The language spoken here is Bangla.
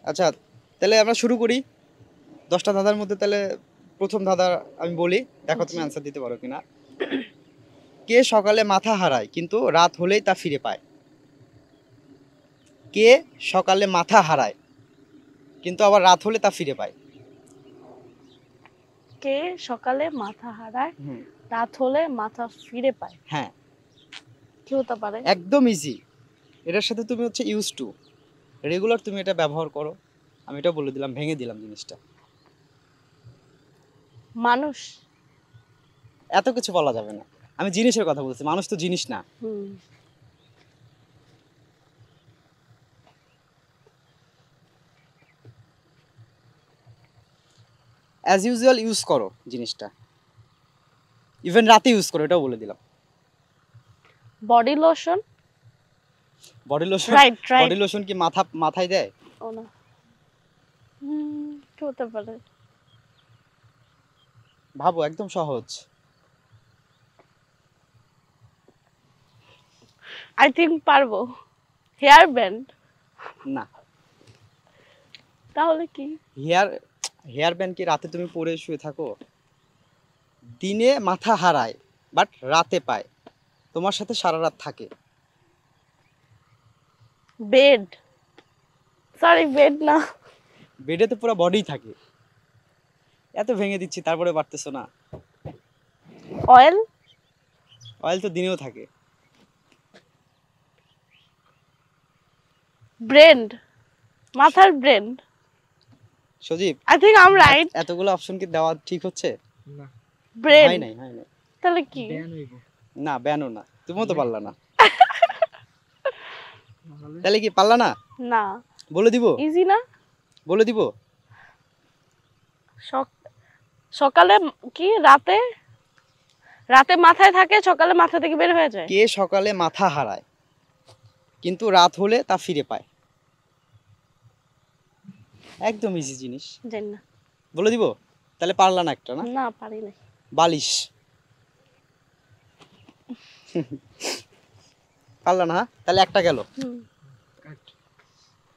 আচ্ছা, তাহলে আমরা শুরু করি। 10টা ধাঁধার মধ্যে তাহলে প্রথম ধাঁধা আমি বলি, দেখো তুমি অ্যান্সার দিতে পারো কিনা। কে সকালে মাথা হারায় কিন্তু রাত হলেই তা ফিরে পায়? কে সকালে মাথা হারায় কিন্তু আবার রাত হলে তা ফিরে পায়? কে সকালে মাথা হারায়, হুম, রাত হলে মাথা ফিরে পায়? হ্যাঁ, কি হতে পারে? একদম ইজি। এটার সাথে তুমি হচ্ছে ইউজ টু, রেগুলার তুমি এটা ব্যবহার করো। আমি এটা বলে দিলাম, ভেঙে দিলাম জিনিসটা। মানুষ। এত কিছু বলা যাবে না, আমি জিনিসের কথা বলছি, মানুষ তো জিনিস না। হুম। অ্যাজ ইউজুয়াল ইউজ করো জিনিসটা, ইভেন রাতে ইউজ করো, এটাও বলে দিলাম। Body lotion. Body lotion? Right right. Body lotion কি মাথায় দেয়? ও না। কি হতে পারে? ভাবো, একদম সহজ। আই থিঙ্ক পারবো। Hair band. না। তাহলে কি? হেয়ার হেয়ার ব্যান্ড কি রাতে তুমি পরে শুয়ে থাকো? দিনে মাথা হারায় বাট রাতে পায়, তোমার সাথে সারা রাত থাকে। বেড। সরি, বেড না। বেডে তো পুরো বডি থাকে। এত ভেঙে দিচ্ছি তারপরে পারতেছো না। অয়েল। অয়েল তো দিনেও থাকে। ব্রেন্ড। মাথার Brent. Sajib, I think I am right. এতগুলো অপশন কি দেওয়া ঠিক হচ্ছে? না, ব্রেন। হয় নাই, হয় নাই। তাহলে কি? ব্যান হইব। না, ব্যানও না, তুমিও তো পারলা না। তাহলে তাহলে কি পারলা না? না। বলে দিব, ইজি না? বলে দিব। সকালে কি রাতে? রাতে মাথায় থাকে, সকালে মাথা থেকে বের হয়ে যায়। কে সকালে মাথা হারায় কিন্তু রাত হলে তা ফিরে পায়? একদম ইজি জিনিস। জানি না। বলে দিব? তাহলে পারলা না একটা, না? না, পারি না। বালিশ। পারলা না, হ্যাঁ? তাহলে একটা গেল। হুম।